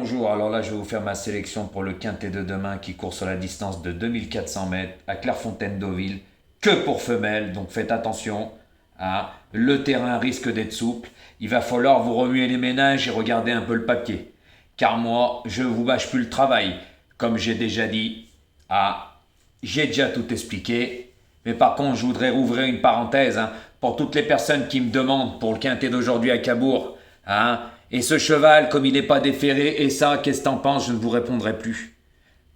Bonjour, alors là je vais vous faire ma sélection pour le quintet de demain qui court sur la distance de 2400 mètres à Clairefontaine-Deauville, que pour femelles, donc faites attention. Hein. Le terrain risque d'être souple, il va falloir vous remuer les ménages et regarder un peu le papier. Car moi, je ne vous bâche plus le travail, comme j'ai déjà dit. J'ai déjà tout expliqué, mais par contre je voudrais rouvrir une parenthèse pour toutes les personnes qui me demandent pour le quintet d'aujourd'hui à Cabourg. Et ce cheval, comme il n'est pas déféré, et ça, qu'est-ce que t'en penses? Je ne vous répondrai plus.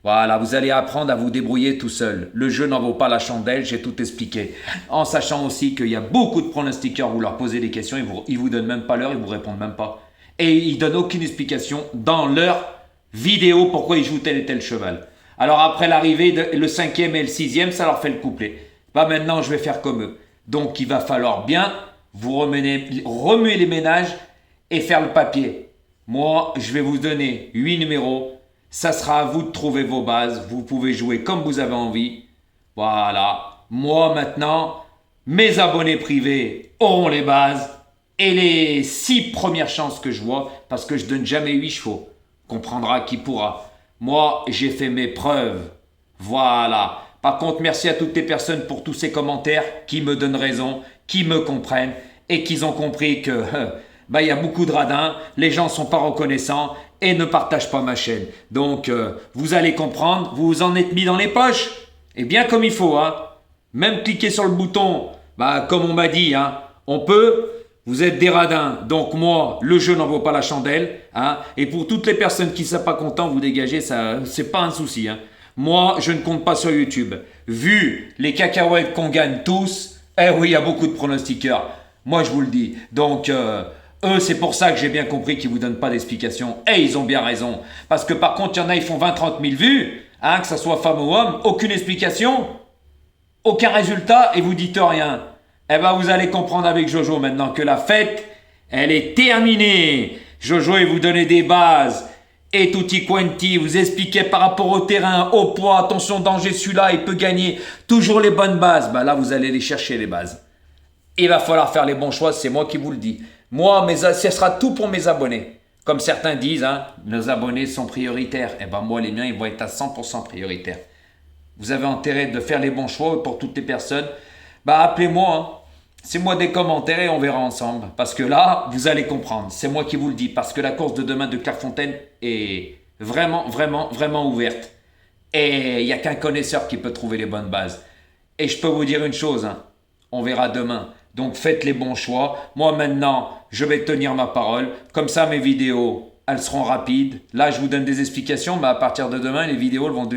Voilà, vous allez apprendre à vous débrouiller tout seul. Le jeu n'en vaut pas la chandelle, j'ai tout expliqué. En sachant aussi qu'il y a beaucoup de pronostiqueurs, vous leur posez des questions, ils vous donnent même pas l'heure, ils vous répondent même pas. Et ils donnent aucune explication dans leur vidéo pourquoi ils jouent tel et tel cheval. Alors après l'arrivée, le 5e et le 6e, ça leur fait le couplet. Maintenant, je vais faire comme eux. Donc, il va falloir bien vous remuer les ménages et faire le papier. Moi, je vais vous donner 8 numéros. Ça sera à vous de trouver vos bases. Vous pouvez jouer comme vous avez envie. Voilà. Moi, maintenant, mes abonnés privés auront les bases et les 6 premières chances que je vois, parce que je donne jamais 8 chevaux. Comprendra qui pourra. Moi, j'ai fait mes preuves. Voilà. Par contre, merci à toutes les personnes pour tous ces commentaires qui me donnent raison, qui me comprennent et qui ont compris que il y a beaucoup de radins, les gens ne sont pas reconnaissants et ne partagent pas ma chaîne. Donc, vous allez comprendre, vous vous en êtes mis dans les poches. Et bien comme il faut. Même cliquer sur le bouton, comme on m'a dit, on peut. Vous êtes des radins. Donc moi, le jeu n'en vaut pas la chandelle. Et pour toutes les personnes qui ne sont pas contentes, vous dégagez, ça, c'est pas un souci. Moi, je ne compte pas sur YouTube. Vu les cacahuètes qu'on gagne tous, oui, il y a beaucoup de pronostiqueurs. Moi, je vous le dis. Donc, eux, c'est pour ça que j'ai bien compris qu'ils ne vous donnent pas d'explication. Et ils ont bien raison. Parce que par contre, il y en a, ils font 20-30 000 vues, que ce soit femme ou homme, aucune explication, aucun résultat, et vous dites rien. Vous allez comprendre avec Jojo maintenant que la fête, elle est terminée. Jojo, il vous donnait des bases. Et tutti quanti, vous expliquez par rapport au terrain, au poids, attention, danger, celui-là, il peut gagner. Toujours les bonnes bases. Là, vous allez les chercher, les bases. Il va falloir faire les bons choix, c'est moi qui vous le dis. Moi, ce sera tout pour mes abonnés. Comme certains disent, nos abonnés sont prioritaires. Moi, les miens, ils vont être à 100% prioritaires. Vous avez intérêt de faire les bons choix pour toutes les personnes. Appelez-moi, c'est moi des commentaires et on verra ensemble. Parce que là, vous allez comprendre. C'est moi qui vous le dis. Parce que la course de demain de Clairefontaine est vraiment, vraiment, vraiment ouverte. Et il n'y a qu'un connaisseur qui peut trouver les bonnes bases. Et je peux vous dire une chose, on verra demain. Donc faites les bons choix. Moi maintenant, je vais tenir ma parole. Comme ça, mes vidéos, elles seront rapides. Là, je vous donne des explications, mais à partir de demain, les vidéos elles vont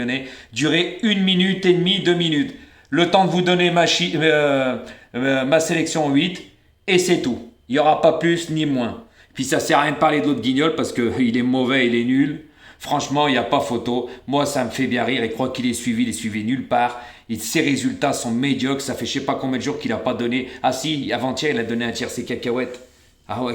durer 1 minute et demie, 2 minutes. Le temps de vous donner ma sélection 8, et c'est tout. Il n'y aura pas plus ni moins. Puis ça ne sert à rien de parler de l'autre guignol parce qu'il est mauvais, il est nul. Franchement, il n'y a pas photo. Moi, ça me fait bien rire. Il croit qu'il est suivi, il est suivi nulle part. Ses résultats sont médiocres. Ça fait je ne sais pas combien de jours qu'il n'a pas donné. Si, avant-hier, il a donné un tiercé cacahuète.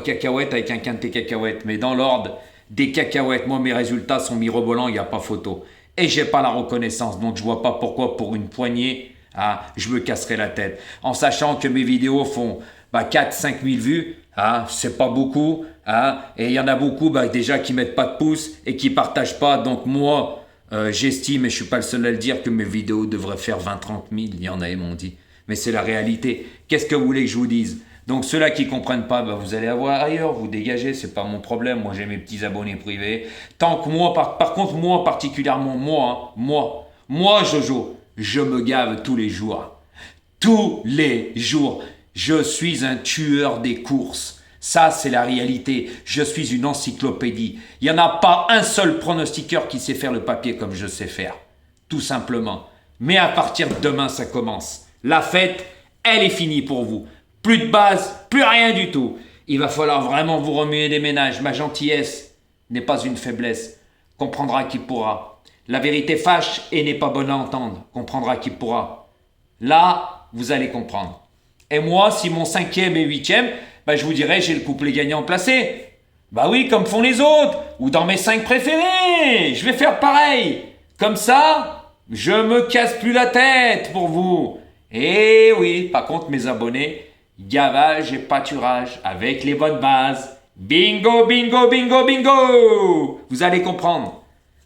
Cacahuète avec un quintet cacahuète. Mais dans l'ordre des cacahuètes, moi, mes résultats sont mirobolants, il n'y a pas photo. Et je n'ai pas la reconnaissance. Donc, je ne vois pas pourquoi, pour une poignée, je me casserai la tête. En sachant que mes vidéos font 4-5 000 vues. C'est pas beaucoup. Et il y en a beaucoup déjà qui mettent pas de pouce et qui partagent pas. Donc moi, j'estime, et je suis pas le seul à le dire, que mes vidéos devraient faire 20-30 000. Il y en a, ils m'ont dit. Mais c'est la réalité. Qu'est-ce que vous voulez que je vous dise? Donc ceux-là qui comprennent pas, vous allez avoir ailleurs, vous dégagez, c'est pas mon problème. Moi, j'ai mes petits abonnés privés. Tant que moi, par contre, moi particulièrement, moi, Jojo, je me gave tous les jours. Tous les jours. Je suis un tueur des courses. Ça, c'est la réalité. Je suis une encyclopédie. Il n'y en a pas un seul pronostiqueur qui sait faire le papier comme je sais faire. Tout simplement. Mais à partir de demain, ça commence. La fête, elle est finie pour vous. Plus de base, plus rien du tout. Il va falloir vraiment vous remuer les ménages. Ma gentillesse n'est pas une faiblesse. Comprendra qui pourra. La vérité fâche et n'est pas bonne à entendre. Comprendra qui pourra. Là, vous allez comprendre. Et moi, si mon 5e et 8e, je vous dirais, j'ai le couplet gagnant placé. Oui, comme font les autres. Ou dans mes 5 préférés. Je vais faire pareil. Comme ça, je me casse plus la tête pour vous. Et oui, par contre, mes abonnés, gavage et pâturage avec les bonnes bases. Bingo, bingo, bingo, bingo. Vous allez comprendre.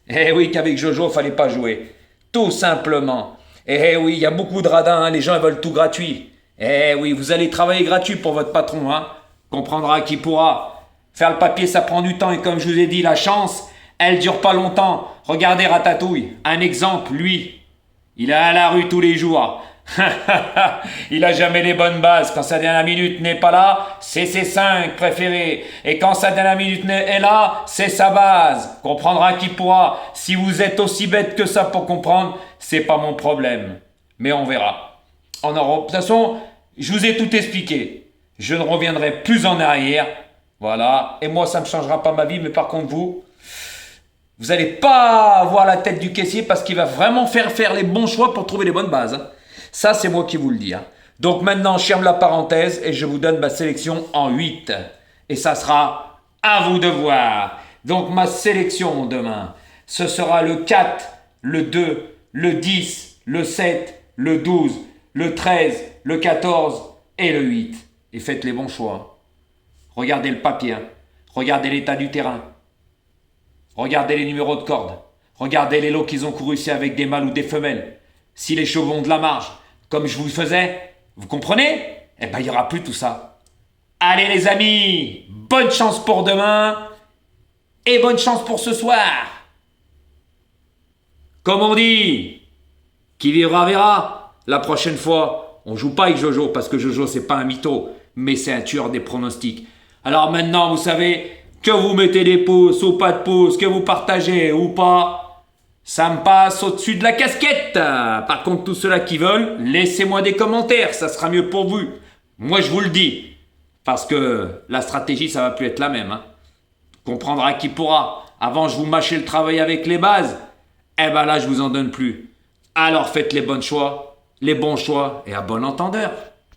Eh oui, qu'avec Jojo, fallait pas jouer. Tout simplement. Eh oui, il y a beaucoup de radins, hein, les gens ils veulent tout gratuit. Eh oui, vous allez travailler gratuit pour votre patron, hein. Comprendra qui pourra. Faire le papier, ça prend du temps et comme je vous ai dit, la chance, elle dure pas longtemps. Regardez Ratatouille, un exemple, lui. Il est à la rue tous les jours. Il a jamais les bonnes bases. Quand sa dernière minute n'est pas là, c'est ses 5 préférés. Et quand sa dernière minute est là, c'est sa base. Comprendra qui pourra. Si vous êtes aussi bête que ça pour comprendre, c'est pas mon problème. Mais on verra. De toute façon, je vous ai tout expliqué. Je ne reviendrai plus en arrière. Voilà. Et moi, ça ne me changera pas ma vie. Mais par contre, vous n'allez pas avoir la tête du caissier parce qu'il va vraiment faire les bons choix pour trouver les bonnes bases, hein. Ça, c'est moi qui vous le dis, hein. Donc maintenant, je ferme la parenthèse et je vous donne ma sélection en 8. Et ça sera à vous de voir. Donc ma sélection demain, ce sera le 4, le 2, le 10, le 7, le 12, le 13, le 14 et le 8. Et faites les bons choix. Regardez le papier, hein. Regardez l'état du terrain. Regardez les numéros de corde. Regardez les lots qu'ils ont courus ici avec des mâles ou des femelles. Si les chevaux ont de la marge, comme je vous faisais, vous comprenez? Eh ben, il n'y aura plus tout ça. Allez les amis, bonne chance pour demain et bonne chance pour ce soir. Comme on dit, qui vivra verra. La prochaine fois, on joue pas avec Jojo parce que Jojo c'est pas un mytho, mais c'est un tueur des pronostics. Alors maintenant, vous savez que vous mettez des pouces ou pas de pouces, que vous partagez ou pas. Ça me passe au-dessus de la casquette. Par contre, tous ceux-là qui veulent, laissez-moi des commentaires, ça sera mieux pour vous. Moi, je vous le dis, parce que la stratégie, ça va plus être la même, hein. Comprendra qui pourra. Avant, je vous mâchais le travail avec les bases. Eh ben là, je vous en donne plus. Alors faites les bons choix et à bon entendeur.